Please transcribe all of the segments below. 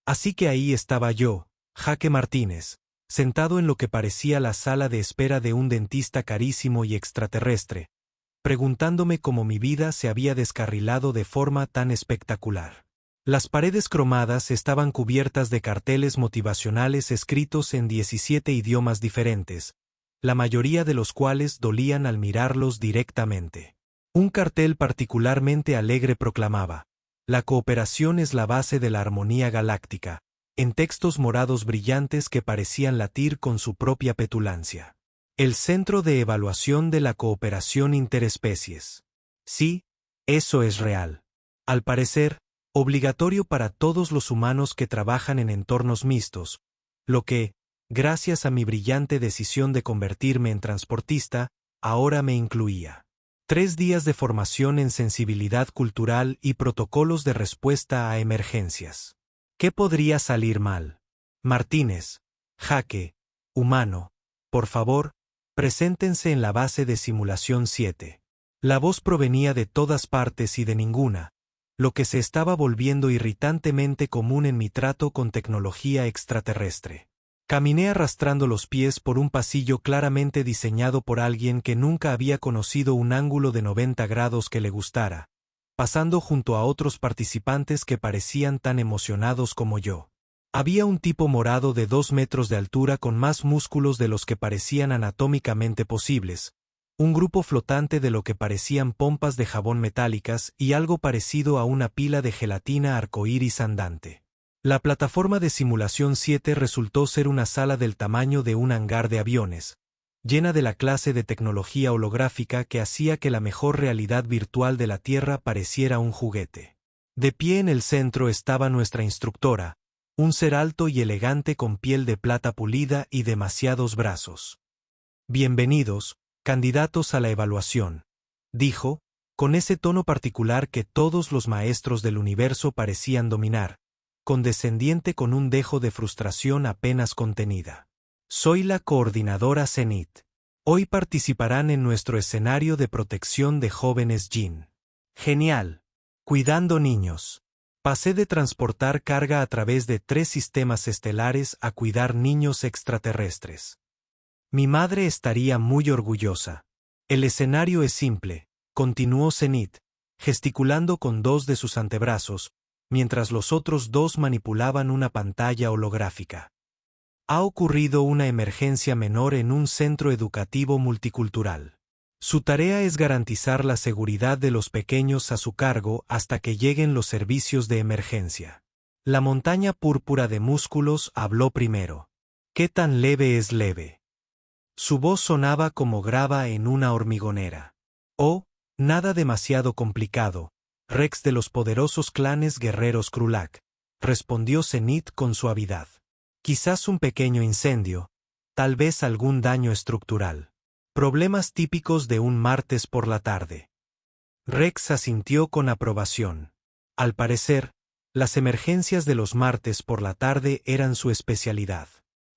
Así que ahí estaba yo, Jaque Martínez, sentado en lo que parecía la sala de espera de un dentista carísimo y extraterrestre, preguntándome cómo mi vida se había descarrilado de forma tan espectacular. Las paredes cromadas estaban cubiertas de carteles motivacionales escritos en 17 idiomas diferentes, la mayoría de los cuales dolían al mirarlos directamente. Un cartel particularmente alegre proclamaba: "La cooperación es la base de la armonía galáctica", en textos morados brillantes que parecían latir con su propia petulancia. El Centro de Evaluación de la Cooperación Interespecies. Sí, eso es real. Al parecer, obligatorio para todos los humanos que trabajan en entornos mixtos, lo que, gracias a mi brillante decisión de convertirme en transportista, ahora me incluía. 3 días de formación en sensibilidad cultural y protocolos de respuesta a emergencias. ¿Qué podría salir mal? Martínez, Jaque, humano, por favor, preséntense en la base de simulación 7. La voz provenía de todas partes y de ninguna, lo que se estaba volviendo irritantemente común en mi trato con tecnología extraterrestre. Caminé arrastrando los pies por un pasillo claramente diseñado por alguien que nunca había conocido un ángulo de 90 grados que le gustara, pasando junto a otros participantes que parecían tan emocionados como yo. Había un tipo morado de 2 metros de altura con más músculos de los que parecían anatómicamente posibles, un grupo flotante de lo que parecían pompas de jabón metálicas y algo parecido a una pila de gelatina arcoíris andante. La plataforma de simulación 7 resultó ser una sala del tamaño de un hangar de aviones, llena de la clase de tecnología holográfica que hacía que la mejor realidad virtual de la Tierra pareciera un juguete. De pie en el centro estaba nuestra instructora, un ser alto y elegante con piel de plata pulida y demasiados brazos. «Bienvenidos, candidatos a la evaluación», dijo, con ese tono particular que todos los maestros del universo parecían dominar, condescendiente con un dejo de frustración apenas contenida. «Soy la coordinadora Zenith. Hoy participarán en nuestro escenario de protección de jóvenes Jin. Genial. Cuidando niños. Pasé de transportar carga a través de 3 sistemas estelares a cuidar niños extraterrestres. Mi madre estaría muy orgullosa. El escenario es simple», continuó Zenith, gesticulando con 2 de sus antebrazos, mientras los otros 2 manipulaban una pantalla holográfica. Ha ocurrido una emergencia menor en un centro educativo multicultural. Su tarea es garantizar la seguridad de los pequeños a su cargo hasta que lleguen los servicios de emergencia. La montaña púrpura de músculos habló primero. «¿Qué tan leve es leve?». Su voz sonaba como grava en una hormigonera. «Oh, nada demasiado complicado, Rex de los poderosos clanes guerreros Krulak», respondió Zenith con suavidad. «Quizás un pequeño incendio, tal vez algún daño estructural. Problemas típicos de un martes por la tarde». Rex asintió con aprobación. Al parecer, las emergencias de los martes por la tarde eran su especialidad.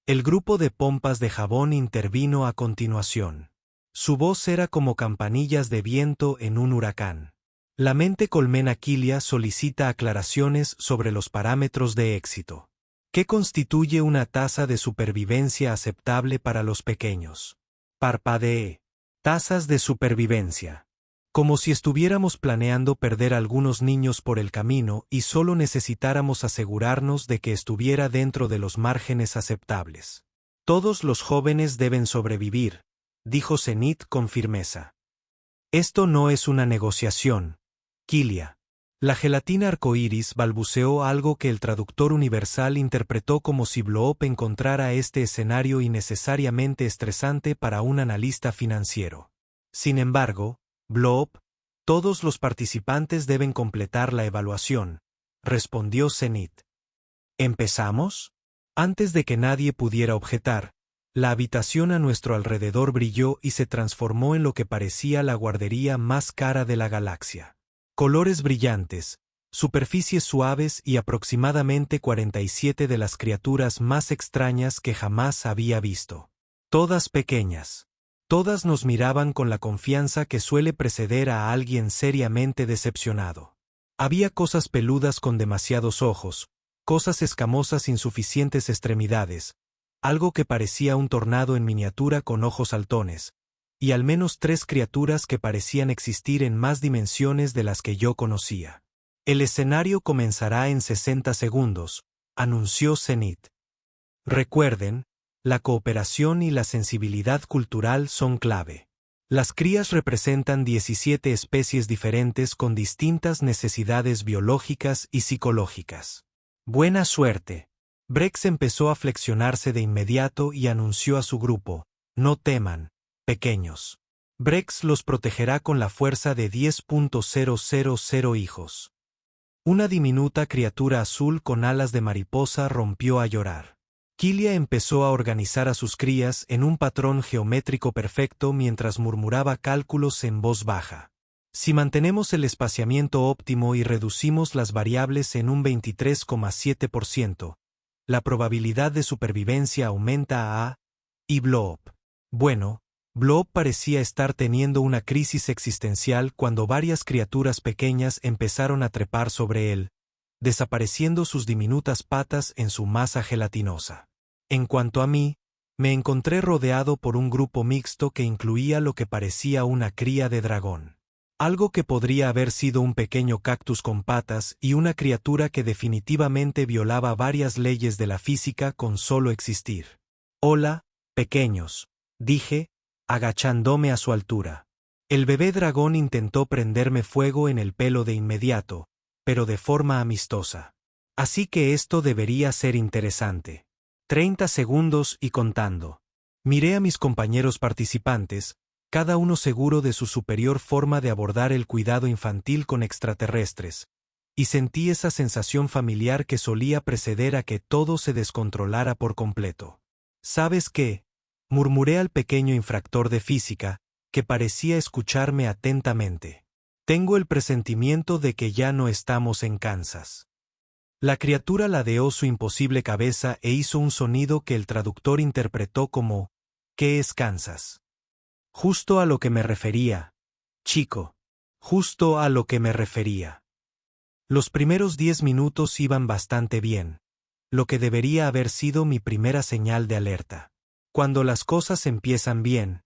El grupo de pompas de jabón intervino a continuación. Su voz era como campanillas de viento en un huracán. La mente colmena Kilia solicita aclaraciones sobre los parámetros de éxito. ¿Qué constituye una tasa de supervivencia aceptable para los pequeños? Parpadeé. Tasas de supervivencia. Como si estuviéramos planeando perder algunos niños por el camino y solo necesitáramos asegurarnos de que estuviera dentro de los márgenes aceptables. «Todos los jóvenes deben sobrevivir», dijo Zenith con firmeza. «Esto no es una negociación, Kilia». La gelatina arcoíris balbuceó algo que el traductor universal interpretó como si Bloop encontrara este escenario innecesariamente estresante para un analista financiero. Sin embargo, Bloop, todos los participantes deben completar la evaluación, respondió Zenith. ¿Empezamos? Antes de que nadie pudiera objetar, la habitación a nuestro alrededor brilló y se transformó en lo que parecía la guardería más cara de la galaxia. Colores brillantes, superficies suaves y aproximadamente 47 de las criaturas más extrañas que jamás había visto. Todas pequeñas. Todas nos miraban con la confianza que suele preceder a alguien seriamente decepcionado. Había cosas peludas con demasiados ojos, cosas escamosas sin suficientes extremidades, algo que parecía un tornado en miniatura con ojos saltones, y al menos 3 criaturas que parecían existir en más dimensiones de las que yo conocía. El escenario comenzará en 60 segundos, anunció Zenith. Recuerden, la cooperación y la sensibilidad cultural son clave. Las crías representan 17 especies diferentes con distintas necesidades biológicas y psicológicas. Buena suerte. Brex empezó a flexionarse de inmediato y anunció a su grupo: no teman, pequeños. Brex los protegerá con la fuerza de 10.000 hijos. Una diminuta criatura azul con alas de mariposa rompió a llorar. Kilia empezó a organizar a sus crías en un patrón geométrico perfecto mientras murmuraba cálculos en voz baja. Si mantenemos el espaciamiento óptimo y reducimos las variables en un 23,7%, la probabilidad de supervivencia aumenta a... y Blob. Bueno, Blob parecía estar teniendo una crisis existencial cuando varias criaturas pequeñas empezaron a trepar sobre él, desapareciendo sus diminutas patas en su masa gelatinosa. En cuanto a mí, me encontré rodeado por un grupo mixto que incluía lo que parecía una cría de dragón. Algo que podría haber sido un pequeño cactus con patas y una criatura que definitivamente violaba varias leyes de la física con solo existir. Hola, pequeños, dije, agachándome a su altura. El bebé dragón intentó prenderme fuego en el pelo de inmediato, pero de forma amistosa. Así que esto debería ser interesante. 30 segundos y contando. Miré a mis compañeros participantes, cada uno seguro de su superior forma de abordar el cuidado infantil con extraterrestres, y sentí esa sensación familiar que solía preceder a que todo se descontrolara por completo. ¿Sabes qué? Murmuré al pequeño infractor de física, que parecía escucharme atentamente. Tengo el presentimiento de que ya no estamos en Kansas. La criatura ladeó su imposible cabeza e hizo un sonido que el traductor interpretó como: ¿qué es Kansas? Justo a lo que me refería, chico. Justo a lo que me refería. Los primeros 10 minutos iban bastante bien, lo que debería haber sido mi primera señal de alerta. Cuando las cosas empiezan bien,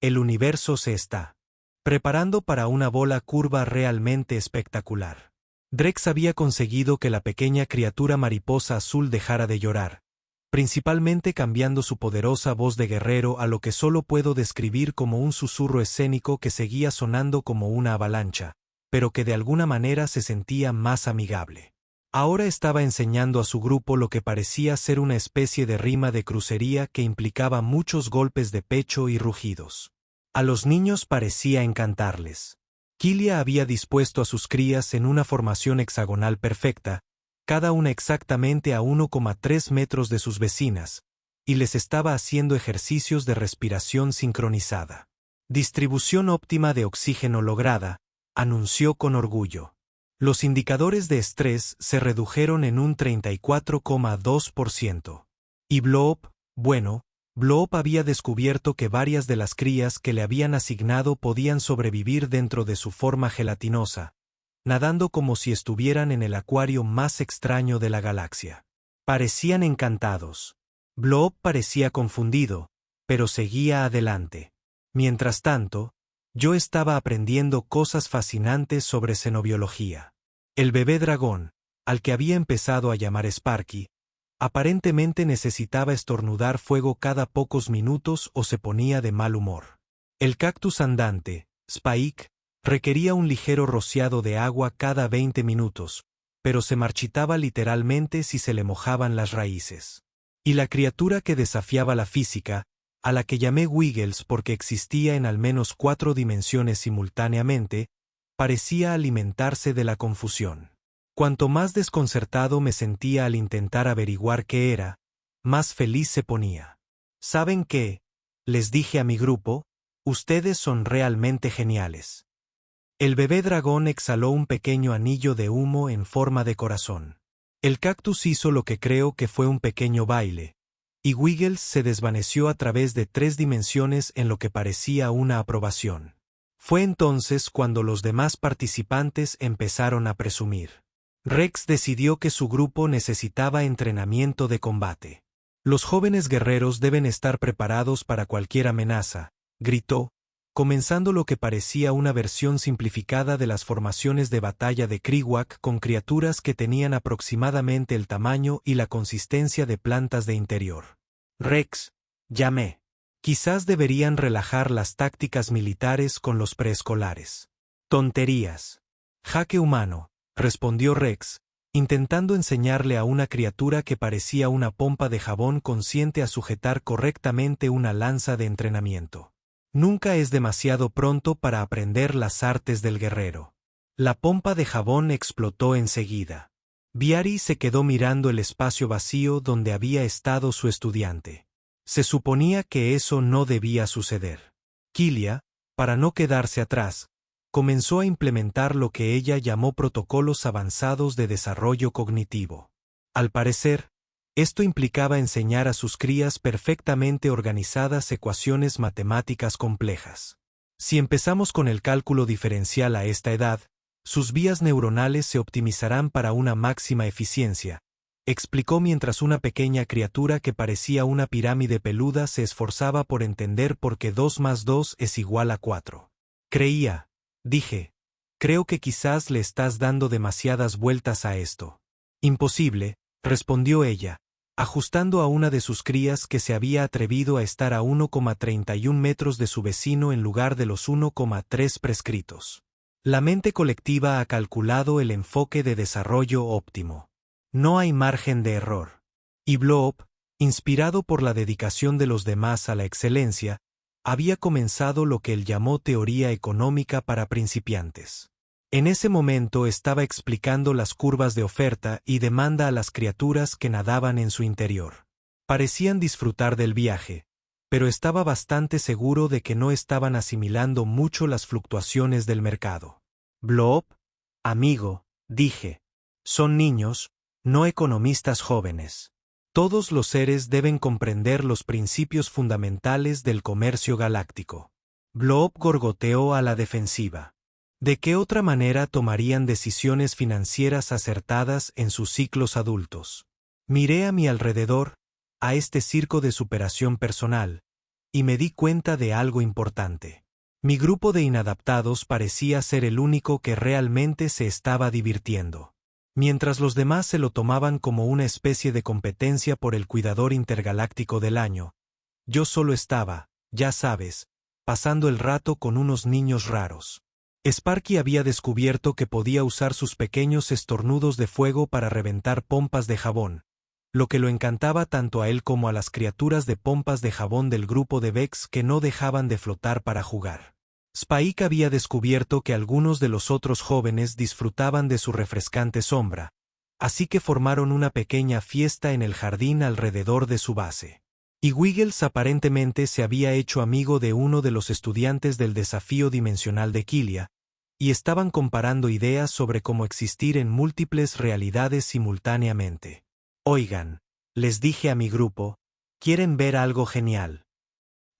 el universo se está preparando para una bola curva realmente espectacular. Drex había conseguido que la pequeña criatura mariposa azul dejara de llorar, principalmente cambiando su poderosa voz de guerrero a lo que solo puedo describir como un susurro escénico que seguía sonando como una avalancha, pero que de alguna manera se sentía más amigable. Ahora estaba enseñando a su grupo lo que parecía ser una especie de rima de crucería que implicaba muchos golpes de pecho y rugidos. A los niños parecía encantarles. Kilia había dispuesto a sus crías en una formación hexagonal perfecta, cada una exactamente a 1,3 metros de sus vecinas, y les estaba haciendo ejercicios de respiración sincronizada. Distribución óptima de oxígeno lograda, anunció con orgullo. Los indicadores de estrés se redujeron en un 34,2%. Y Blob, bueno, Blob había descubierto que varias de las crías que le habían asignado podían sobrevivir dentro de su forma gelatinosa, nadando como si estuvieran en el acuario más extraño de la galaxia. Parecían encantados. Blob parecía confundido, pero seguía adelante. Mientras tanto, yo estaba aprendiendo cosas fascinantes sobre xenobiología. El bebé dragón, al que había empezado a llamar Sparky, aparentemente necesitaba estornudar fuego cada pocos minutos o se ponía de mal humor. El cactus andante, Spike, requería un ligero rociado de agua cada 20 minutos, pero se marchitaba literalmente si se le mojaban las raíces. Y la criatura que desafiaba la física, a la que llamé Wiggles porque existía en al menos 4 dimensiones simultáneamente, parecía alimentarse de la confusión. Cuanto más desconcertado me sentía al intentar averiguar qué era, más feliz se ponía. ¿Saben qué? Les dije a mi grupo, ustedes son realmente geniales. El bebé dragón exhaló un pequeño anillo de humo en forma de corazón. El cactus hizo lo que creo que fue un pequeño baile, y Wiggles se desvaneció a través de 3 dimensiones en lo que parecía una aprobación. Fue entonces cuando los demás participantes empezaron a presumir. Rex decidió que su grupo necesitaba entrenamiento de combate. Los jóvenes guerreros deben estar preparados para cualquier amenaza, gritó, comenzando lo que parecía una versión simplificada de las formaciones de batalla de Kriwak con criaturas que tenían aproximadamente el tamaño y la consistencia de plantas de interior. Rex, llamé. Quizás deberían relajar las tácticas militares con los preescolares. Tonterías. Jaque humano, respondió Rex, intentando enseñarle a una criatura que parecía una pompa de jabón consciente a sujetar correctamente una lanza de entrenamiento. Nunca es demasiado pronto para aprender las artes del guerrero. La pompa de jabón explotó enseguida. Viari se quedó mirando el espacio vacío donde había estado su estudiante. Se suponía que eso no debía suceder. Kilia, para no quedarse atrás, comenzó a implementar lo que ella llamó protocolos avanzados de desarrollo cognitivo. Al parecer, esto implicaba enseñar a sus crías perfectamente organizadas ecuaciones matemáticas complejas. Si empezamos con el cálculo diferencial a esta edad, sus vías neuronales se optimizarán para una máxima eficiencia, explicó mientras una pequeña criatura que parecía una pirámide peluda se esforzaba por entender por qué 2 más 2 es igual a 4. Dije, creo que quizás le estás dando demasiadas vueltas a esto. Imposible, respondió ella, ajustando a una de sus crías que se había atrevido a estar a 1,31 metros de su vecino en lugar de los 1,3 prescritos. La mente colectiva ha calculado el enfoque de desarrollo óptimo. No hay margen de error. Y Blob, inspirado por la dedicación de los demás a la excelencia, había comenzado lo que él llamó teoría económica para principiantes. En ese momento estaba explicando las curvas de oferta y demanda a las criaturas que nadaban en su interior. Parecían disfrutar del viaje, pero estaba bastante seguro de que no estaban asimilando mucho las fluctuaciones del mercado. Blob, amigo, dije, son niños, no economistas jóvenes. Todos los seres deben comprender los principios fundamentales del comercio galáctico. Blob gorgoteó a la defensiva. ¿De qué otra manera tomarían decisiones financieras acertadas en sus ciclos adultos? Miré a mi alrededor, a este circo de superación personal, y me di cuenta de algo importante. Mi grupo de inadaptados parecía ser el único que realmente se estaba divirtiendo. Mientras los demás se lo tomaban como una especie de competencia por el cuidador intergaláctico del año, yo solo estaba, ya sabes, pasando el rato con unos niños raros. Sparky había descubierto que podía usar sus pequeños estornudos de fuego para reventar pompas de jabón, lo que lo encantaba tanto a él como a las criaturas de pompas de jabón del grupo de Vex que no dejaban de flotar para jugar. Spike había descubierto que algunos de los otros jóvenes disfrutaban de su refrescante sombra, así que formaron una pequeña fiesta en el jardín alrededor de su base. Y Wiggles aparentemente se había hecho amigo de uno de los estudiantes del desafío dimensional de Kilia, y estaban comparando ideas sobre cómo existir en múltiples realidades simultáneamente. Oigan, les dije a mi grupo, ¿quieren ver algo genial?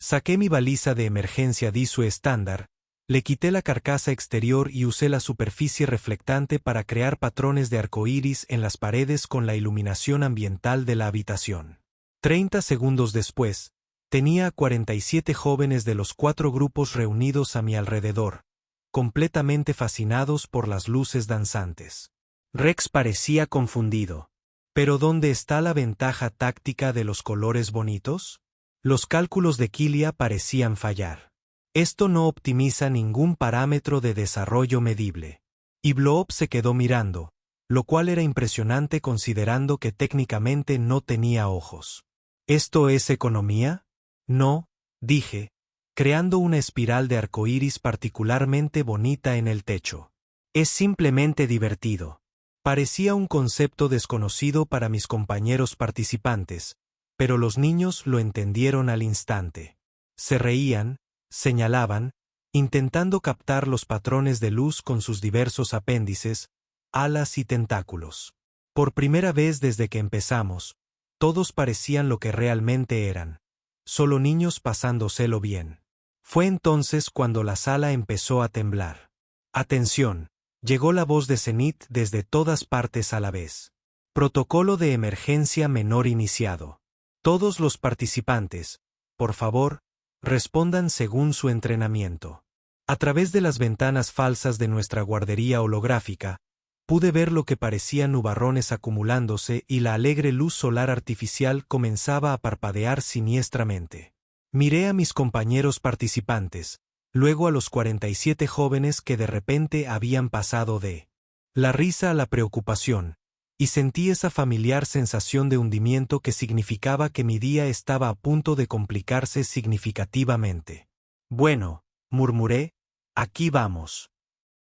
Saqué mi baliza de emergencia DISU estándar, le quité la carcasa exterior y usé la superficie reflectante para crear patrones de arcoíris en las paredes con la iluminación ambiental de la habitación. 30 segundos después, tenía a 47 jóvenes de los 4 grupos reunidos a mi alrededor, completamente fascinados por las luces danzantes. Rex parecía confundido. ¿Pero dónde está la ventaja táctica de los colores bonitos? Los cálculos de Kilia parecían fallar. Esto no optimiza ningún parámetro de desarrollo medible. Y Blob se quedó mirando, lo cual era impresionante considerando que técnicamente no tenía ojos. ¿Esto es economía? No, dije, creando una espiral de arcoíris particularmente bonita en el techo. Es simplemente divertido. Parecía un concepto desconocido para mis compañeros participantes, pero los niños lo entendieron al instante. Se reían, señalaban, intentando captar los patrones de luz con sus diversos apéndices, alas y tentáculos. Por primera vez desde que empezamos, todos parecían lo que realmente eran, solo niños pasándoselo bien. Fue entonces cuando la sala empezó a temblar. Atención, Llegó la voz de Zenith desde todas partes a la vez. Protocolo de emergencia menor iniciado. Todos los participantes, por favor, respondan según su entrenamiento. A través de las ventanas falsas de nuestra guardería holográfica, pude ver lo que parecían nubarrones acumulándose y la alegre luz solar artificial comenzaba a parpadear siniestramente. Miré a mis compañeros participantes, luego a los 47 jóvenes que de repente habían pasado de la risa a la preocupación, y sentí esa familiar sensación de hundimiento que significaba que mi día estaba a punto de complicarse significativamente. Bueno, murmuré, aquí vamos.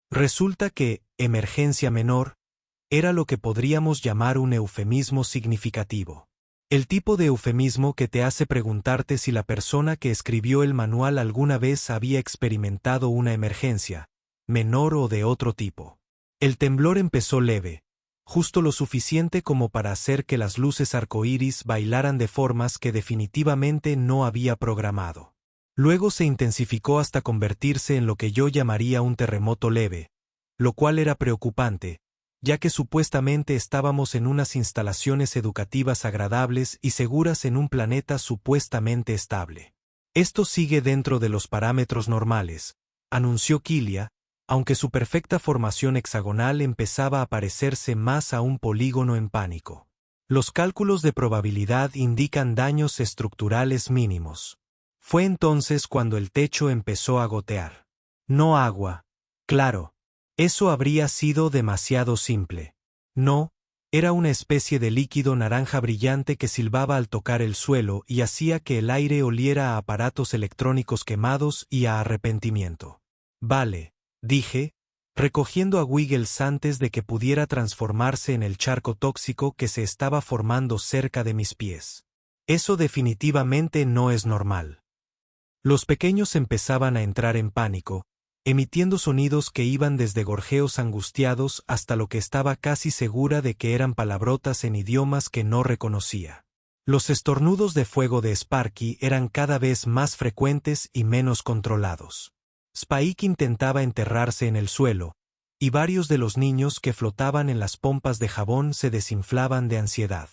Resulta que, emergencia menor, era lo que podríamos llamar un eufemismo significativo. El tipo de eufemismo que te hace preguntarte si la persona que escribió el manual alguna vez había experimentado una emergencia, menor o de otro tipo. El temblor empezó leve, justo lo suficiente como para hacer que las luces arcoíris bailaran de formas que definitivamente no había programado. Luego se intensificó hasta convertirse en lo que yo llamaría un terremoto leve, lo cual era preocupante, ya que supuestamente estábamos en unas instalaciones educativas agradables y seguras en un planeta supuestamente estable. Esto sigue dentro de los parámetros normales, anunció Kilia, aunque su perfecta formación hexagonal empezaba a parecerse más a un polígono en pánico. Los cálculos de probabilidad indican daños estructurales mínimos. Fue entonces cuando el techo empezó a gotear. No agua. Claro. Eso habría sido demasiado simple. No, era una especie de líquido naranja brillante que silbaba al tocar el suelo y hacía que el aire oliera a aparatos electrónicos quemados y a arrepentimiento. Vale, dije, recogiendo a Wiggles antes de que pudiera transformarse en el charco tóxico que se estaba formando cerca de mis pies. Eso definitivamente no es normal. Los pequeños empezaban a entrar en pánico, emitiendo sonidos que iban desde gorjeos angustiados hasta lo que estaba casi segura de que eran palabrotas en idiomas que no reconocía. Los estornudos de fuego de Sparky eran cada vez más frecuentes y menos controlados. Spike intentaba enterrarse en el suelo, y varios de los niños que flotaban en las pompas de jabón se desinflaban de ansiedad.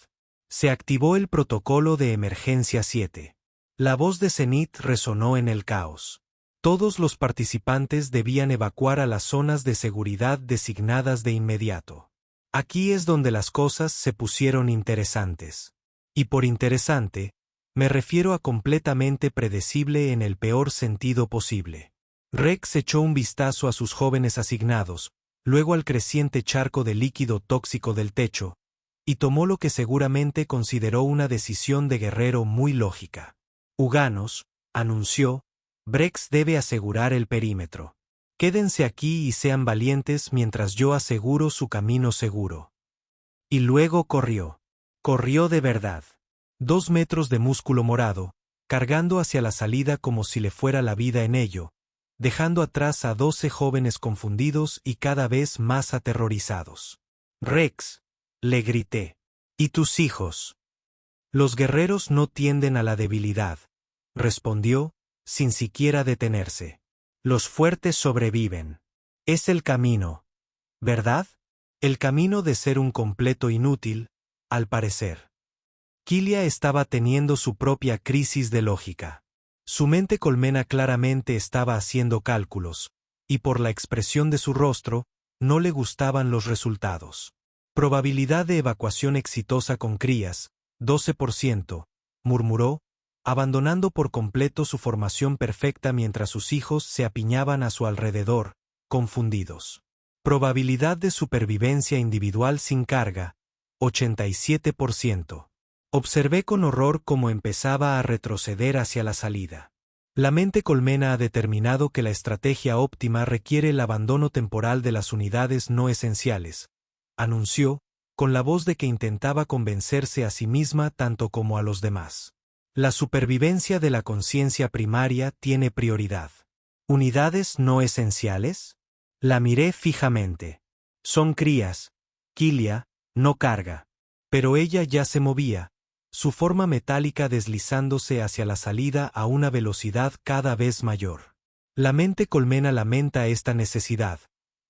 Se activó el protocolo de emergencia 7. La voz de Zenith resonó en el caos. Todos los participantes debían evacuar a las zonas de seguridad designadas de inmediato. Aquí es donde las cosas se pusieron interesantes. Y por interesante, me refiero a completamente predecible en el peor sentido posible. Rex echó un vistazo a sus jóvenes asignados, luego al creciente charco de líquido tóxico del techo, y tomó lo que seguramente consideró una decisión de guerrero muy lógica. Huganos, anunció, Brex debe asegurar el perímetro. Quédense aquí y sean valientes mientras yo aseguro su camino seguro. Y luego corrió. Corrió de verdad. 2 metros de músculo morado, cargando hacia la salida como si le fuera la vida en ello, dejando atrás a 12 jóvenes confundidos y cada vez más aterrorizados. Rex, le grité. ¿Y tus hijos? Los guerreros no tienden a la debilidad, respondió, sin siquiera detenerse. Los fuertes sobreviven. Es el camino, ¿verdad? El camino de ser un completo inútil, al parecer. Kilia estaba teniendo su propia crisis de lógica. Su mente colmena claramente estaba haciendo cálculos, y por la expresión de su rostro, no le gustaban los resultados. Probabilidad de evacuación exitosa con crías, 12%, murmuró, abandonando por completo su formación perfecta mientras sus hijos se apiñaban a su alrededor, confundidos. Probabilidad de supervivencia individual sin carga, 87%. Observé con horror cómo empezaba a retroceder hacia la salida. La mente colmena ha determinado que la estrategia óptima requiere el abandono temporal de las unidades no esenciales, anunció, con la voz de que intentaba convencerse a sí misma tanto como a los demás. La supervivencia de la conciencia primaria tiene prioridad. ¿Unidades no esenciales? La miré fijamente. Son crías. Kilia, no carga. Pero ella ya se movía, su forma metálica deslizándose hacia la salida a una velocidad cada vez mayor. La mente colmena lamenta esta necesidad,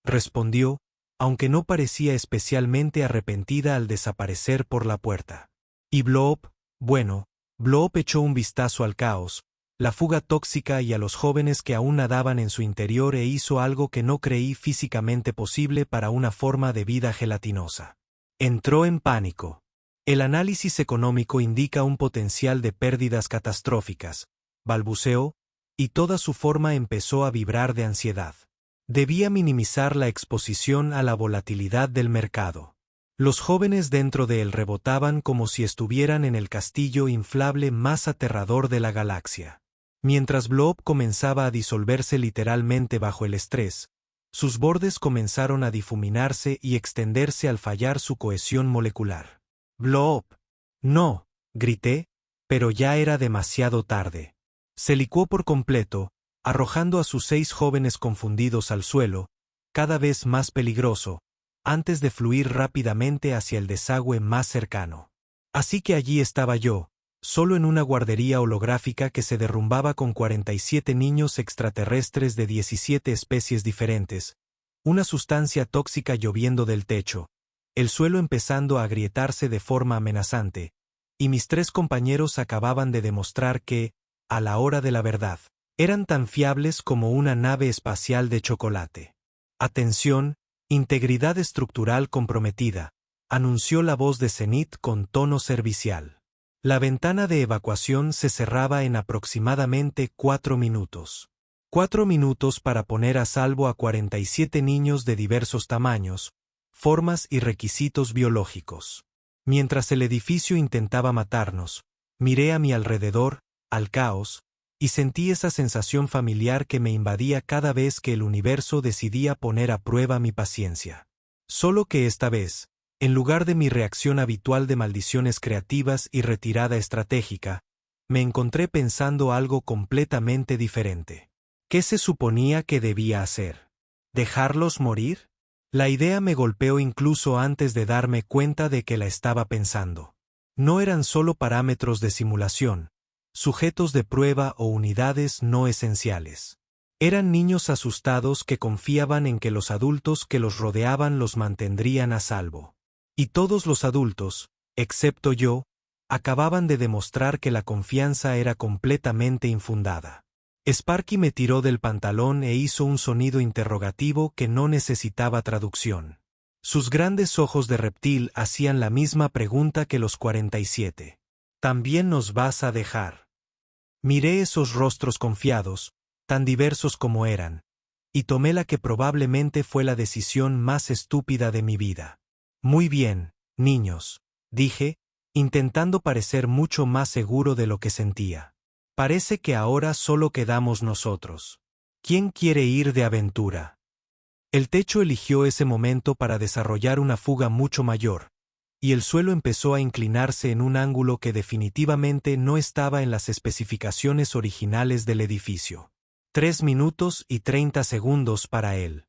respondió, aunque no parecía especialmente arrepentida al desaparecer por la puerta. Y Blob, bueno, Blob echó un vistazo al caos, la fuga tóxica y a los jóvenes que aún nadaban en su interior e hizo algo que no creí físicamente posible para una forma de vida gelatinosa. Entró en pánico. El análisis económico indica un potencial de pérdidas catastróficas, balbuceó, y toda su forma empezó a vibrar de ansiedad. Debía minimizar la exposición a la volatilidad del mercado. Los jóvenes dentro de él rebotaban como si estuvieran en el castillo inflable más aterrador de la galaxia. Mientras Blob comenzaba a disolverse literalmente bajo el estrés, sus bordes comenzaron a difuminarse y extenderse al fallar su cohesión molecular. «Blob. No», grité, pero ya era demasiado tarde. Se licuó por completo, arrojando a sus 6 jóvenes confundidos al suelo, cada vez más peligroso, antes de fluir rápidamente hacia el desagüe más cercano. Así que allí estaba yo, solo en una guardería holográfica que se derrumbaba con 47 niños extraterrestres de 17 especies diferentes, una sustancia tóxica lloviendo del techo, el suelo empezando a agrietarse de forma amenazante, y mis 3 compañeros acababan de demostrar que, a la hora de la verdad, eran tan fiables como una nave espacial de chocolate. «Atención, integridad estructural comprometida», anunció la voz de Zenith con tono servicial. La ventana de evacuación se cerraba en aproximadamente 4 minutos. 4 minutos para poner a salvo a 47 niños de diversos tamaños, formas y requisitos biológicos. Mientras el edificio intentaba matarnos, miré a mi alrededor, al caos, y sentí esa sensación familiar que me invadía cada vez que el universo decidía poner a prueba mi paciencia. Solo que esta vez, en lugar de mi reacción habitual de maldiciones creativas y retirada estratégica, me encontré pensando algo completamente diferente. ¿Qué se suponía que debía hacer? ¿Dejarlos morir? La idea me golpeó incluso antes de darme cuenta de que la estaba pensando. No eran solo parámetros de simulación, sujetos de prueba o unidades no esenciales. Eran niños asustados que confiaban en que los adultos que los rodeaban los mantendrían a salvo. Y todos los adultos, excepto yo, acababan de demostrar que la confianza era completamente infundada. Sparky me tiró del pantalón e hizo un sonido interrogativo que no necesitaba traducción. Sus grandes ojos de reptil hacían la misma pregunta que los 47. ¿También nos vas a dejar? Miré esos rostros confiados, tan diversos como eran, y tomé la que probablemente fue la decisión más estúpida de mi vida. Muy bien, niños, dije, intentando parecer mucho más seguro de lo que sentía. Parece que ahora solo quedamos nosotros. ¿Quién quiere ir de aventura? El techo eligió ese momento para desarrollar una fuga mucho mayor, y el suelo empezó a inclinarse en un ángulo que definitivamente no estaba en las especificaciones originales del edificio. 3 minutos y 30 segundos para él.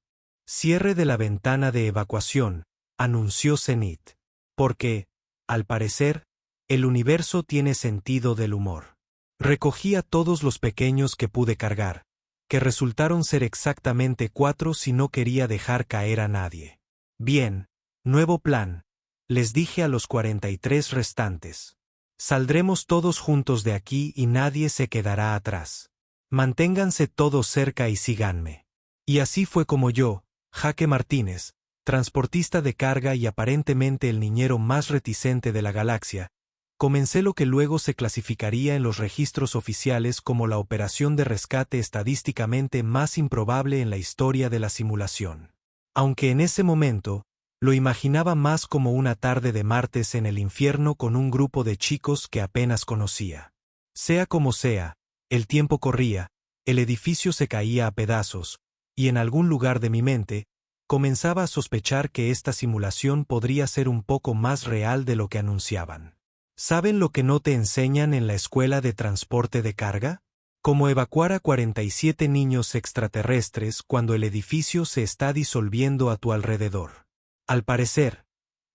Cierre de la ventana de evacuación, anunció Zenith. Porque, al parecer, el universo tiene sentido del humor. Recogí a todos los pequeños que pude cargar, que resultaron ser exactamente 4 si no quería dejar caer a nadie. Bien, nuevo plan, les dije a los 43 restantes. Saldremos todos juntos de aquí y nadie se quedará atrás. Manténganse todos cerca y síganme. Y así fue como yo, Jaque Martínez, transportista de carga y aparentemente el niñero más reticente de la galaxia, comencé lo que luego se clasificaría en los registros oficiales como la operación de rescate estadísticamente más improbable en la historia de la simulación. Aunque en ese momento, lo imaginaba más como una tarde de martes en el infierno con un grupo de chicos que apenas conocía. Sea como sea, el tiempo corría, el edificio se caía a pedazos, y en algún lugar de mi mente, comenzaba a sospechar que esta simulación podría ser un poco más real de lo que anunciaban. ¿Saben lo que no te enseñan en la escuela de transporte de carga? Cómo evacuar a 47 niños extraterrestres cuando el edificio se está disolviendo a tu alrededor. Al parecer,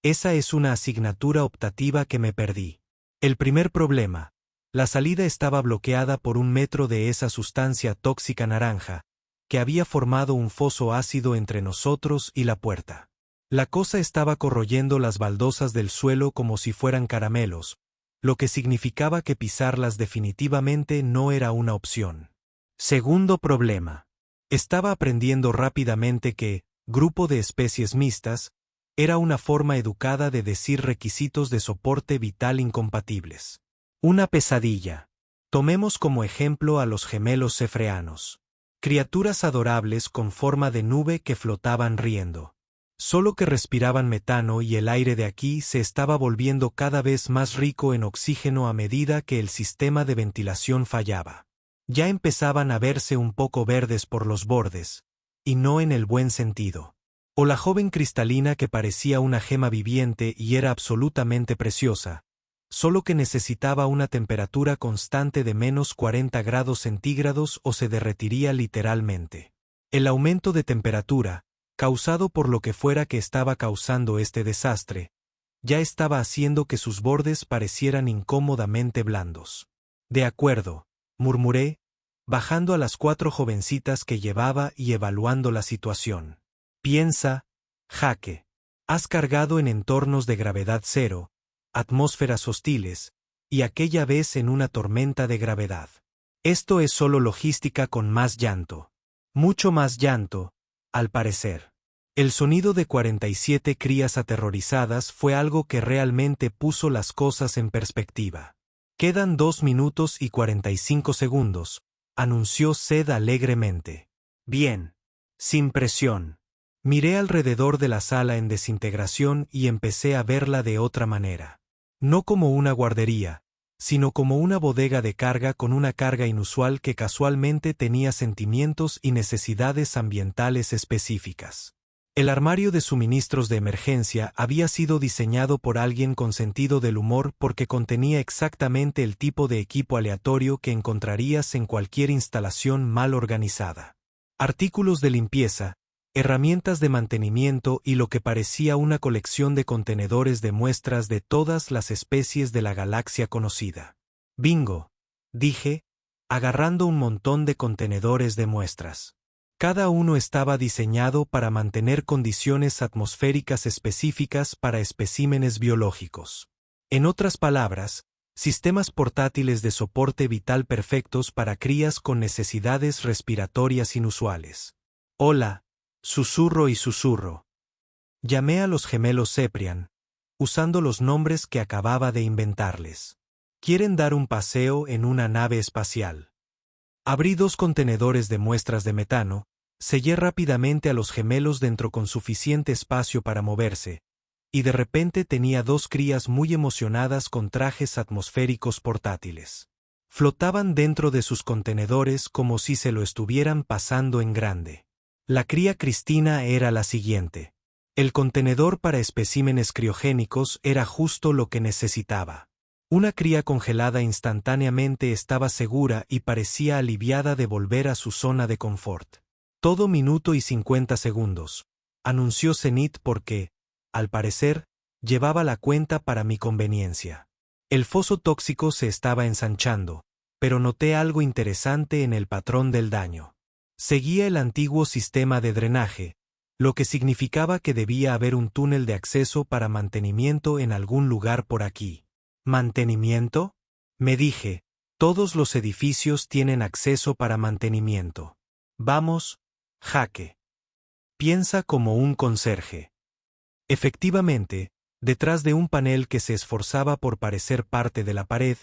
esa es una asignatura optativa que me perdí. El primer problema, la salida estaba bloqueada por 1 metro de esa sustancia tóxica naranja, que había formado un foso ácido entre nosotros y la puerta. La cosa estaba corroyendo las baldosas del suelo como si fueran caramelos, lo que significaba que pisarlas definitivamente no era una opción. Segundo problema. Estaba aprendiendo rápidamente que, grupo de especies mixtas, era una forma educada de decir requisitos de soporte vital incompatibles. Una pesadilla. Tomemos como ejemplo a los gemelos cefreanos. Criaturas adorables con forma de nube que flotaban riendo. Solo que respiraban metano y el aire de aquí se estaba volviendo cada vez más rico en oxígeno a medida que el sistema de ventilación fallaba. Ya empezaban a verse un poco verdes por los bordes, y no en el buen sentido. O la joven cristalina que parecía una gema viviente y era absolutamente preciosa, solo que necesitaba una temperatura constante de menos 40 grados centígrados o se derretiría literalmente. El aumento de temperatura, causado por lo que fuera que estaba causando este desastre, ya estaba haciendo que sus bordes parecieran incómodamente blandos. De acuerdo, murmuré, bajando a las 4 jovencitas que llevaba y evaluando la situación. Piensa, Jaque. Has cargado en entornos de gravedad cero, atmósferas hostiles, y aquella vez en una tormenta de gravedad. Esto es solo logística con más llanto. Mucho más llanto, al parecer. El sonido de 47 crías aterrorizadas fue algo que realmente puso las cosas en perspectiva. Quedan 2 minutos y 45 segundos, anunció Sed alegremente. Bien. Sin presión. Miré alrededor de la sala en desintegración y empecé a verla de otra manera. No como una guardería, sino como una bodega de carga con una carga inusual que casualmente tenía sentimientos y necesidades ambientales específicas. El armario de suministros de emergencia había sido diseñado por alguien con sentido del humor porque contenía exactamente el tipo de equipo aleatorio que encontrarías en cualquier instalación mal organizada. Artículos de limpieza, herramientas de mantenimiento y lo que parecía una colección de contenedores de muestras de todas las especies de la galaxia conocida. Bingo, dije, agarrando un montón de contenedores de muestras. Cada uno estaba diseñado para mantener condiciones atmosféricas específicas para especímenes biológicos. En otras palabras, sistemas portátiles de soporte vital perfectos para crías con necesidades respiratorias inusuales. Hola, susurro y susurro. Llamé a los gemelos Ceprian, usando los nombres que acababa de inventarles. ¿Quieren dar un paseo en una nave espacial? Abrí 2 contenedores de muestras de metano, sellé rápidamente a los gemelos dentro con suficiente espacio para moverse, y de repente tenía 2 crías muy emocionadas con trajes atmosféricos portátiles. Flotaban dentro de sus contenedores como si se lo estuvieran pasando en grande. La cría Cristina era la siguiente. El contenedor para especímenes criogénicos era justo lo que necesitaba. Una cría congelada instantáneamente estaba segura y parecía aliviada de volver a su zona de confort. Todo minuto y 50 segundos, anunció Zenith porque, al parecer, llevaba la cuenta para mi conveniencia. El foso tóxico se estaba ensanchando, pero noté algo interesante en el patrón del daño. Seguía el antiguo sistema de drenaje, lo que significaba que debía haber un túnel de acceso para mantenimiento en algún lugar por aquí. ¿Mantenimiento? Me dije, todos los edificios tienen acceso para mantenimiento. Vamos, Jaque. Piensa como un conserje. Efectivamente, detrás de un panel que se esforzaba por parecer parte de la pared,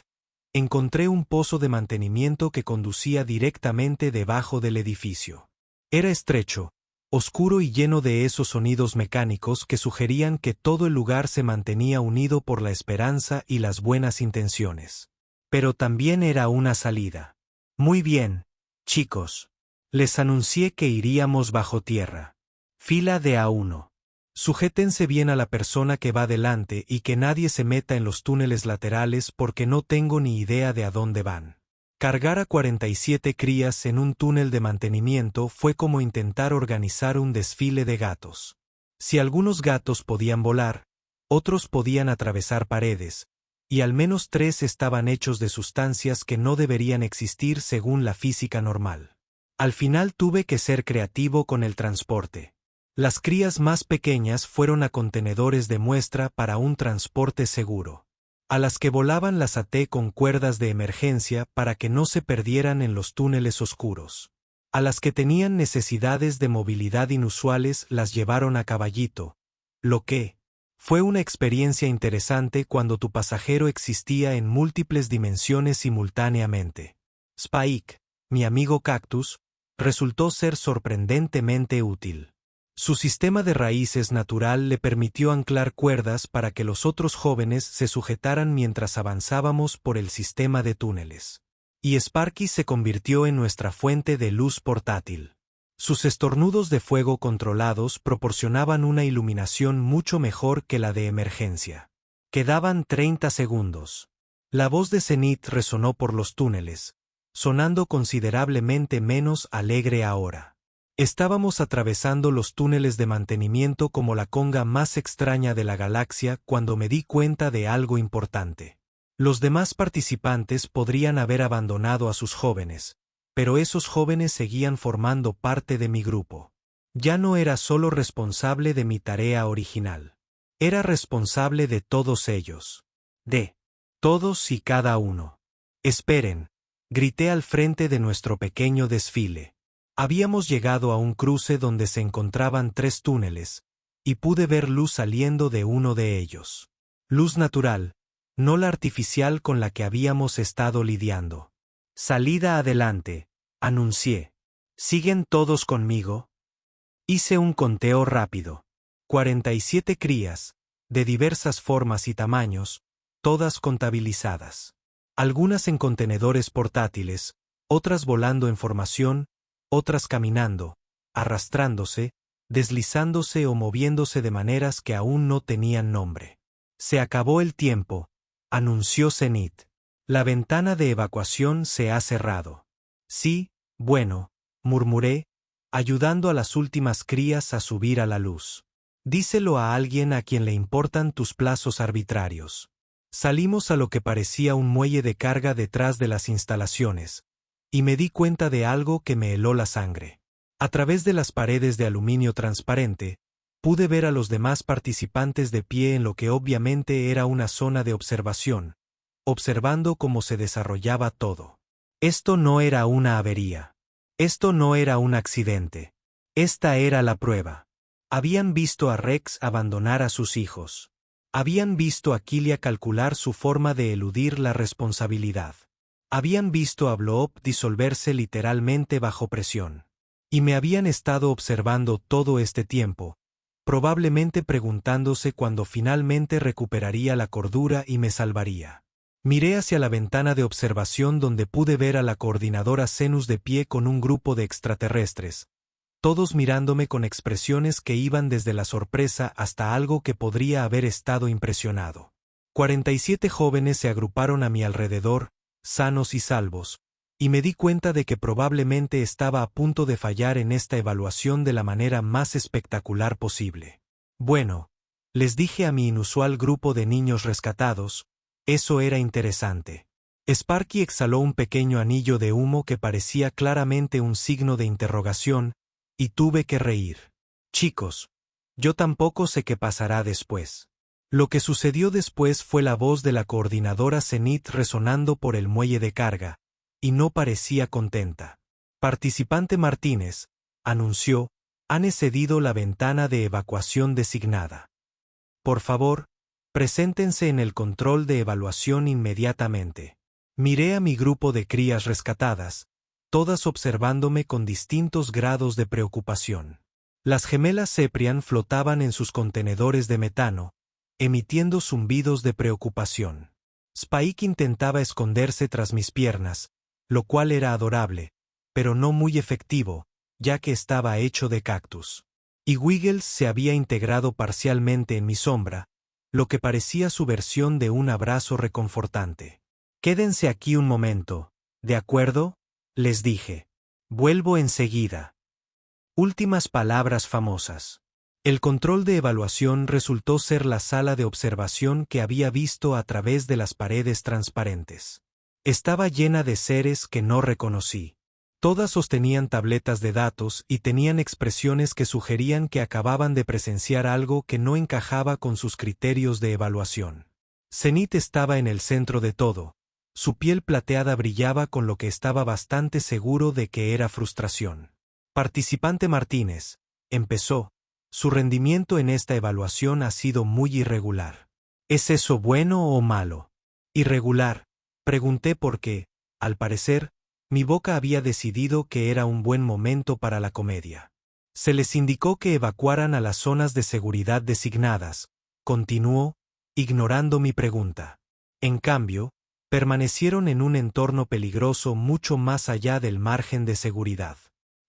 encontré un pozo de mantenimiento que conducía directamente debajo del edificio. Era estrecho, oscuro y lleno de esos sonidos mecánicos que sugerían que todo el lugar se mantenía unido por la esperanza y las buenas intenciones. Pero también era una salida. Muy bien, chicos. Les anuncié que iríamos bajo tierra. Fila de A1. Sujétense bien a la persona que va delante y que nadie se meta en los túneles laterales porque no tengo ni idea de a dónde van. Cargar a 47 crías en un túnel de mantenimiento fue como intentar organizar un desfile de gatos. Si algunos gatos podían volar, otros podían atravesar paredes, y al menos 3 estaban hechos de sustancias que no deberían existir según la física normal. Al final tuve que ser creativo con el transporte. Las crías más pequeñas fueron a contenedores de muestra para un transporte seguro. A las que volaban las até con cuerdas de emergencia para que no se perdieran en los túneles oscuros. A las que tenían necesidades de movilidad inusuales las llevaron a caballito, lo que fue una experiencia interesante cuando tu pasajero existía en múltiples dimensiones simultáneamente. Spike, mi amigo Cactus, resultó ser sorprendentemente útil. Su sistema de raíces natural le permitió anclar cuerdas para que los otros jóvenes se sujetaran mientras avanzábamos por el sistema de túneles. Y Sparky se convirtió en nuestra fuente de luz portátil. Sus estornudos de fuego controlados proporcionaban una iluminación mucho mejor que la de emergencia. Quedaban 30 segundos. La voz de Zenith resonó por los túneles, sonando considerablemente menos alegre ahora. Estábamos atravesando los túneles de mantenimiento como la conga más extraña de la galaxia cuando me di cuenta de algo importante. Los demás participantes podrían haber abandonado a sus jóvenes, pero esos jóvenes seguían formando parte de mi grupo. Ya no era solo responsable de mi tarea original. Era responsable de todos ellos. De todos y cada uno. Esperen, grité al frente de nuestro pequeño desfile. Habíamos llegado a un cruce donde se encontraban 3 túneles, y pude ver luz saliendo de uno de ellos. Luz natural, no la artificial con la que habíamos estado lidiando. Salida adelante, anuncié. ¿Siguen todos conmigo? Hice un conteo rápido. 47 crías, de diversas formas y tamaños, todas contabilizadas. Algunas en contenedores portátiles, otras volando en formación, otras caminando, arrastrándose, deslizándose o moviéndose de maneras que aún no tenían nombre. Se acabó el tiempo, anunció Zenith. La ventana de evacuación se ha cerrado. Sí, bueno, murmuré, ayudando a las últimas crías a subir a la luz. Díselo a alguien a quien le importan tus plazos arbitrarios. Salimos a lo que parecía un muelle de carga detrás de las instalaciones, y me di cuenta de algo que me heló la sangre. A través de las paredes de aluminio transparente, pude ver a los demás participantes de pie en lo que obviamente era una zona de observación, observando cómo se desarrollaba todo. Esto no era una avería. Esto no era un accidente. Esta era la prueba. Habían visto a Rex abandonar a sus hijos. Habían visto a Killia calcular su forma de eludir la responsabilidad. Habían visto a Blob disolverse literalmente bajo presión. Y me habían estado observando todo este tiempo, probablemente preguntándose cuándo finalmente recuperaría la cordura y me salvaría. Miré hacia la ventana de observación donde pude ver a la coordinadora Zenus de pie con un grupo de extraterrestres, todos mirándome con expresiones que iban desde la sorpresa hasta algo que podría haber estado impresionado. 47 jóvenes se agruparon a mi alrededor, sanos y salvos, y me di cuenta de que probablemente estaba a punto de fallar en esta evaluación de la manera más espectacular posible. Bueno, les dije a mi inusual grupo de niños rescatados, eso era interesante. Sparky exhaló un pequeño anillo de humo que parecía claramente un signo de interrogación, y tuve que reír. Chicos, yo tampoco sé qué pasará después. Lo que sucedió después fue la voz de la coordinadora Zenith resonando por el muelle de carga, y no parecía contenta. Participante Martínez, anunció, han excedido la ventana de evacuación designada. Por favor, preséntense en el control de evaluación inmediatamente. Miré a mi grupo de crías rescatadas, todas observándome con distintos grados de preocupación. Las gemelas Ceprian flotaban en sus contenedores de metano, emitiendo zumbidos de preocupación. Spike intentaba esconderse tras mis piernas, lo cual era adorable, pero no muy efectivo, ya que estaba hecho de cactus. Y Wiggles se había integrado parcialmente en mi sombra, lo que parecía su versión de un abrazo reconfortante. Quédense aquí un momento, ¿de acuerdo? Les dije. Vuelvo enseguida. Últimas palabras famosas. El control de evaluación resultó ser la sala de observación que había visto a través de las paredes transparentes. Estaba llena de seres que no reconocí. Todas sostenían tabletas de datos y tenían expresiones que sugerían que acababan de presenciar algo que no encajaba con sus criterios de evaluación. Zenith estaba en el centro de todo. Su piel plateada brillaba con lo que estaba bastante seguro de que era frustración. Participante Martínez, empezó. Su rendimiento en esta evaluación ha sido muy irregular. ¿Es eso bueno o malo? Irregular, pregunté porque, al parecer, mi boca había decidido que era un buen momento para la comedia. Se les indicó que evacuaran a las zonas de seguridad designadas, continuó, ignorando mi pregunta. En cambio, permanecieron en un entorno peligroso mucho más allá del margen de seguridad.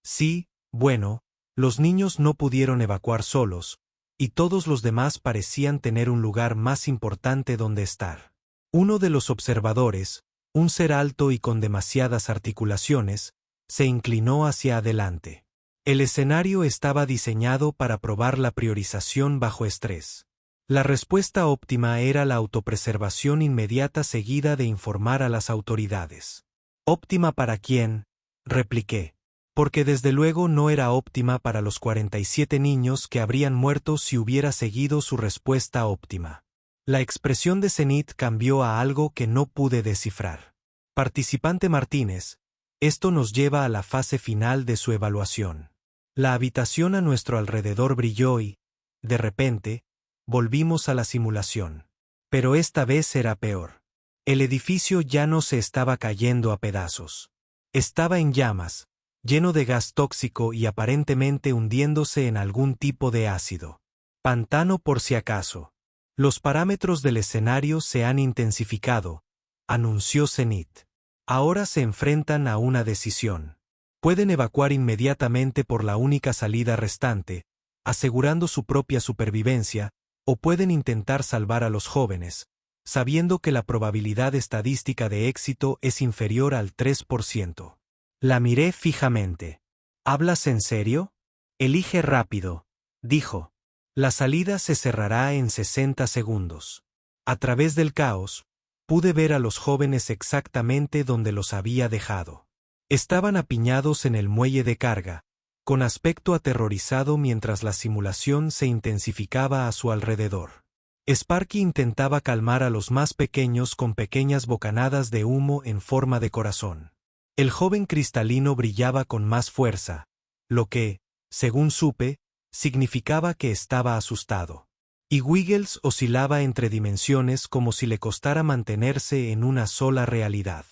Sí, bueno, los niños no pudieron evacuar solos, y todos los demás parecían tener un lugar más importante donde estar. Uno de los observadores, un ser alto y con demasiadas articulaciones, se inclinó hacia adelante. El escenario estaba diseñado para probar la priorización bajo estrés. La respuesta óptima era la autopreservación inmediata seguida de informar a las autoridades. ¿Óptima para quién?, repliqué. Porque desde luego no era óptima para los 47 niños que habrían muerto si hubiera seguido su respuesta óptima. La expresión de Zenith cambió a algo que no pude descifrar. Participante Martínez, esto nos lleva a la fase final de su evaluación. La habitación a nuestro alrededor brilló y, de repente, volvimos a la simulación. Pero esta vez era peor. El edificio ya no se estaba cayendo a pedazos. Estaba en llamas, lleno de gas tóxico y aparentemente hundiéndose en algún tipo de ácido. Pantano por si acaso. Los parámetros del escenario se han intensificado, anunció Zenith. Ahora se enfrentan a una decisión. Pueden evacuar inmediatamente por la única salida restante, asegurando su propia supervivencia, o pueden intentar salvar a los jóvenes, sabiendo que la probabilidad estadística de éxito es inferior al 3%. La miré fijamente. ¿Hablas en serio? Elige rápido, dijo. La salida se cerrará en 60 segundos. A través del caos, pude ver a los jóvenes exactamente donde los había dejado. Estaban apiñados en el muelle de carga, con aspecto aterrorizado mientras la simulación se intensificaba a su alrededor. Sparky intentaba calmar a los más pequeños con pequeñas bocanadas de humo en forma de corazón. El joven cristalino brillaba con más fuerza, lo que, según supe, significaba que estaba asustado. Y Wiggles oscilaba entre dimensiones como si le costara mantenerse en una sola realidad.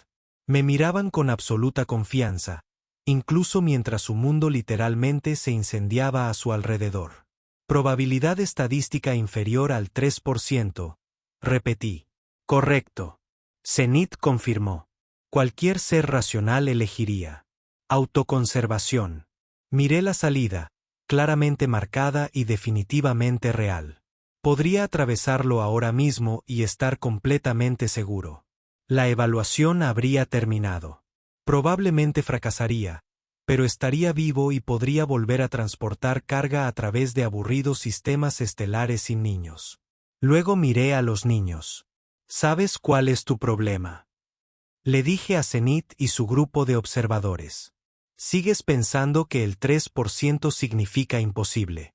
Me miraban con absoluta confianza, incluso mientras su mundo literalmente se incendiaba a su alrededor. Probabilidad estadística inferior al 3%, repetí. Correcto. Zenith confirmó. Cualquier ser racional elegiría. Autoconservación. Miré la salida, claramente marcada y definitivamente real. Podría atravesarlo ahora mismo y estar completamente seguro. La evaluación habría terminado. Probablemente fracasaría, pero estaría vivo y podría volver a transportar carga a través de aburridos sistemas estelares sin niños. Luego miré a los niños. ¿Sabes cuál es tu problema?, le dije a Zenith y su grupo de observadores. Sigues pensando que el 3% significa imposible.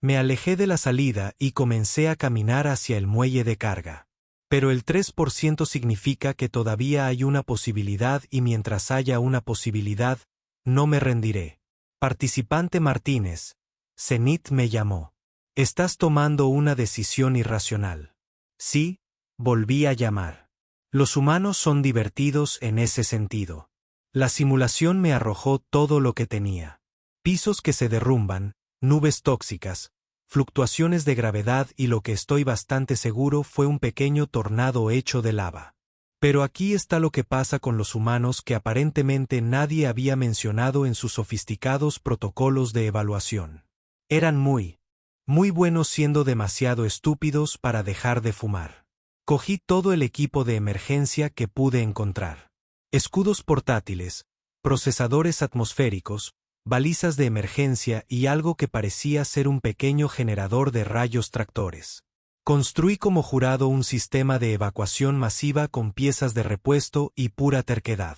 Me alejé de la salida y comencé a caminar hacia el muelle de carga. Pero el 3% significa que todavía hay una posibilidad y mientras haya una posibilidad, no me rendiré. Participante Martínez, Zenith me llamó. Estás tomando una decisión irracional. Sí, volví a llamar. Los humanos son divertidos en ese sentido. La simulación me arrojó todo lo que tenía. Pisos que se derrumban, nubes tóxicas, fluctuaciones de gravedad y lo que estoy bastante seguro fue un pequeño tornado hecho de lava. Pero aquí está lo que pasa con los humanos que aparentemente nadie había mencionado en sus sofisticados protocolos de evaluación. Eran muy buenos siendo demasiado estúpidos para dejar de fumar. Cogí todo el equipo de emergencia que pude encontrar. Escudos portátiles, procesadores atmosféricos, balizas de emergencia y algo que parecía ser un pequeño generador de rayos tractores. Construí como jurado un sistema de evacuación masiva con piezas de repuesto y pura terquedad.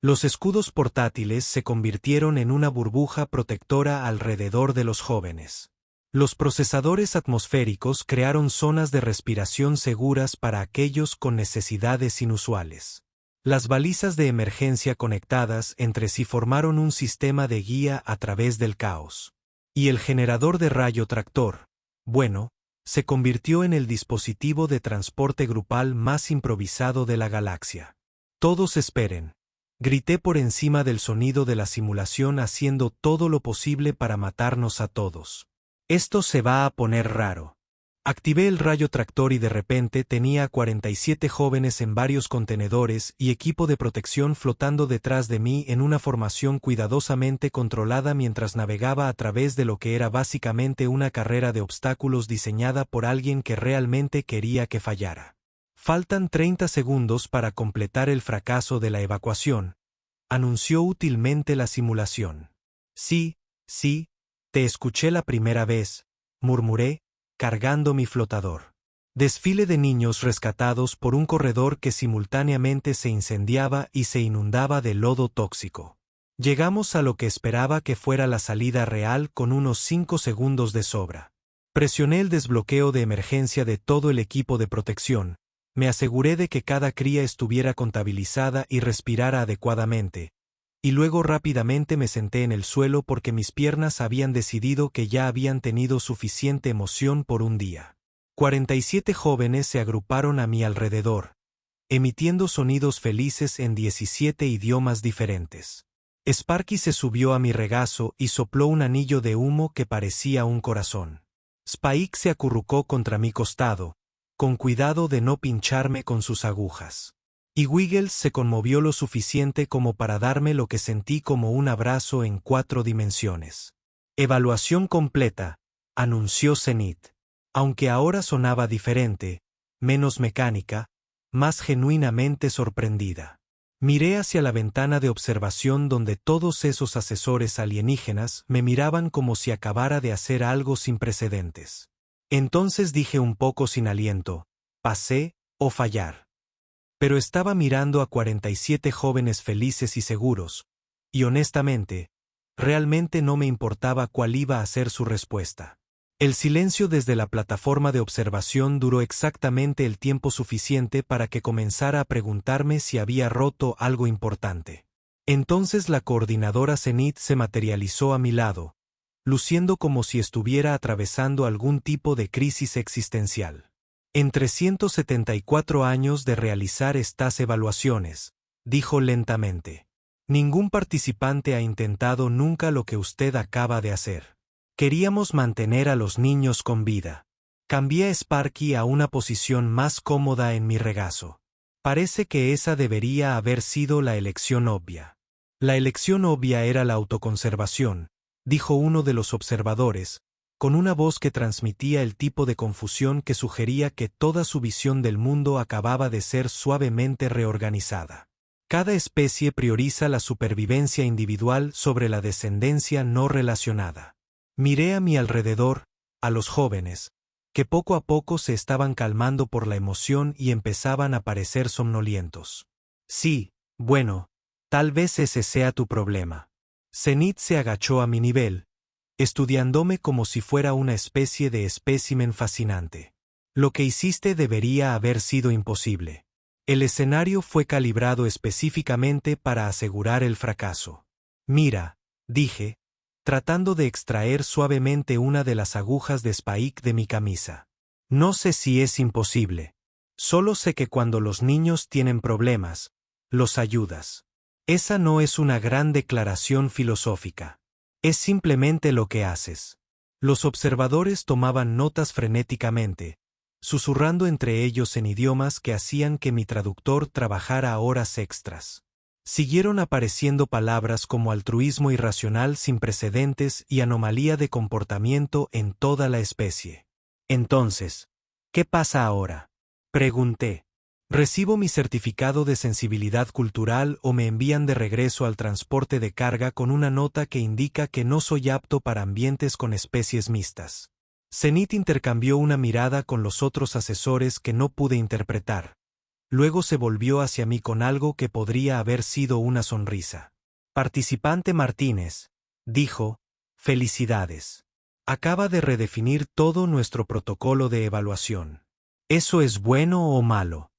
Los escudos portátiles se convirtieron en una burbuja protectora alrededor de los jóvenes. Los procesadores atmosféricos crearon zonas de respiración seguras para aquellos con necesidades inusuales. Las balizas de emergencia conectadas entre sí formaron un sistema de guía a través del caos. Y el generador de rayo tractor, bueno, se convirtió en el dispositivo de transporte grupal más improvisado de la galaxia. Todos esperen. Grité por encima del sonido de la simulación haciendo todo lo posible para matarnos a todos. Esto se va a poner raro. Activé el rayo tractor y de repente tenía a 47 jóvenes en varios contenedores y equipo de protección flotando detrás de mí en una formación cuidadosamente controlada mientras navegaba a través de lo que era básicamente una carrera de obstáculos diseñada por alguien que realmente quería que fallara. Faltan 30 segundos para completar el fracaso de la evacuación, anunció útilmente la simulación. Sí, te escuché la primera vez, murmuré, cargando mi flotador. Desfile de niños rescatados por un corredor que simultáneamente se incendiaba y se inundaba de lodo tóxico. Llegamos a lo que esperaba que fuera la salida real con unos 5 segundos de sobra. Presioné el desbloqueo de emergencia de todo el equipo de protección. Me aseguré de que cada cría estuviera contabilizada y respirara adecuadamente, y luego rápidamente me senté en el suelo porque mis piernas habían decidido que ya habían tenido suficiente emoción por un día. 47 jóvenes se agruparon a mi alrededor, emitiendo sonidos felices en 17 idiomas diferentes. Sparky se subió a mi regazo y sopló un anillo de humo que parecía un corazón. Spike se acurrucó contra mi costado, con cuidado de no pincharme con sus agujas. Y Wiggles se conmovió lo suficiente como para darme lo que sentí como un abrazo en 4 dimensiones. Evaluación completa, anunció Zenith. Aunque ahora sonaba diferente, menos mecánica, más genuinamente sorprendida. Miré hacia la ventana de observación donde todos esos asesores alienígenas me miraban como si acabara de hacer algo sin precedentes. Entonces dije un poco sin aliento, pasé o fallar. Pero estaba mirando a 47 jóvenes felices y seguros, y honestamente, realmente no me importaba cuál iba a ser su respuesta. El silencio desde la plataforma de observación duró exactamente el tiempo suficiente para que comenzara a preguntarme si había roto algo importante. Entonces la coordinadora Zenith se materializó a mi lado, luciendo como si estuviera atravesando algún tipo de crisis existencial. En 374 años de realizar estas evaluaciones, dijo lentamente, ningún participante ha intentado nunca lo que usted acaba de hacer. Queríamos mantener a los niños con vida. Cambié a Sparky a una posición más cómoda en mi regazo. Parece que esa debería haber sido la elección obvia. La elección obvia era la autoconservación, dijo uno de los observadores, con una voz que transmitía el tipo de confusión que sugería que toda su visión del mundo acababa de ser suavemente reorganizada. Cada especie prioriza la supervivencia individual sobre la descendencia no relacionada. Miré a mi alrededor, a los jóvenes, que poco a poco se estaban calmando por la emoción y empezaban a parecer somnolientos. Sí, bueno, tal vez ese sea tu problema. Zenith se agachó a mi nivel, estudiándome como si fuera una especie de espécimen fascinante. Lo que hiciste debería haber sido imposible. El escenario fue calibrado específicamente para asegurar el fracaso. Mira, dije, tratando de extraer suavemente una de las agujas de Spike de mi camisa. No sé si es imposible. Solo sé que cuando los niños tienen problemas, los ayudas. Esa no es una gran declaración filosófica. Es simplemente lo que haces. Los observadores tomaban notas frenéticamente, susurrando entre ellos en idiomas que hacían que mi traductor trabajara horas extras. Siguieron apareciendo palabras como altruismo irracional sin precedentes y anomalía de comportamiento en toda la especie. Entonces, ¿qué pasa ahora? Pregunté. ¿Recibo mi certificado de sensibilidad cultural o me envían de regreso al transporte de carga con una nota que indica que no soy apto para ambientes con especies mixtas? Zenith intercambió una mirada con los otros asesores que no pude interpretar. Luego se volvió hacia mí con algo que podría haber sido una sonrisa. Participante Martínez, dijo, felicidades. Acaba de redefinir todo nuestro protocolo de evaluación. ¿Eso es bueno o malo?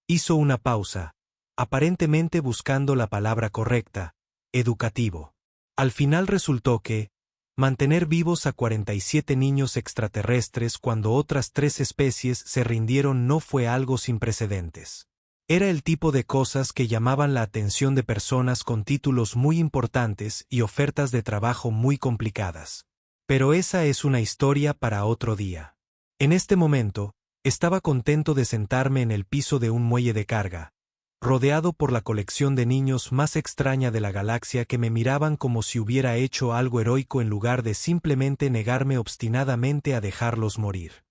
Hizo una pausa, aparentemente buscando la palabra correcta, educativo. Al final resultó que, mantener vivos a 47 niños extraterrestres cuando otras 3 especies se rindieron no fue algo sin precedentes. Era el tipo de cosas que llamaban la atención de personas con títulos muy importantes y ofertas de trabajo muy complicadas. Pero esa es una historia para otro día. En este momento, estaba contento de sentarme en el piso de un muelle de carga, rodeado por la colección de niños más extraña de la galaxia que me miraban como si hubiera hecho algo heroico en lugar de simplemente negarme obstinadamente a dejarlos morir.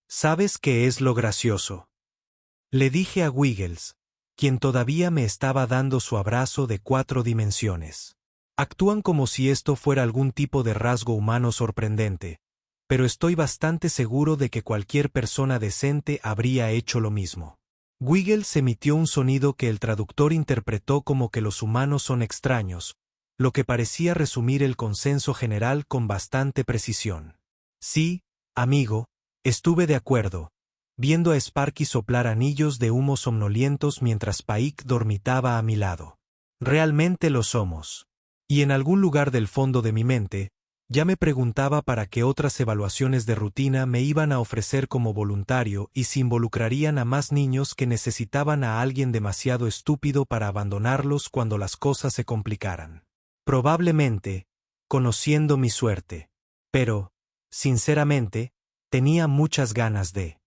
¿Sabes qué es lo gracioso? Le dije a Wiggles, quien todavía me estaba dando su abrazo de 4 dimensiones. Actúan como si esto fuera algún tipo de rasgo humano sorprendente, pero estoy bastante seguro de que cualquier persona decente habría hecho lo mismo. Wiggles emitió un sonido que el traductor interpretó como que los humanos son extraños, lo que parecía resumir el consenso general con bastante precisión. Sí, amigo, estuve de acuerdo, viendo a Sparky soplar anillos de humo somnolientos mientras Paik dormitaba a mi lado. Realmente lo somos. Y en algún lugar del fondo de mi mente, ya me preguntaba para qué otras evaluaciones de rutina me iban a ofrecer como voluntario y si involucrarían a más niños que necesitaban a alguien demasiado estúpido para abandonarlos cuando las cosas se complicaran. Probablemente, conociendo mi suerte. Pero, sinceramente, tenía muchas ganas de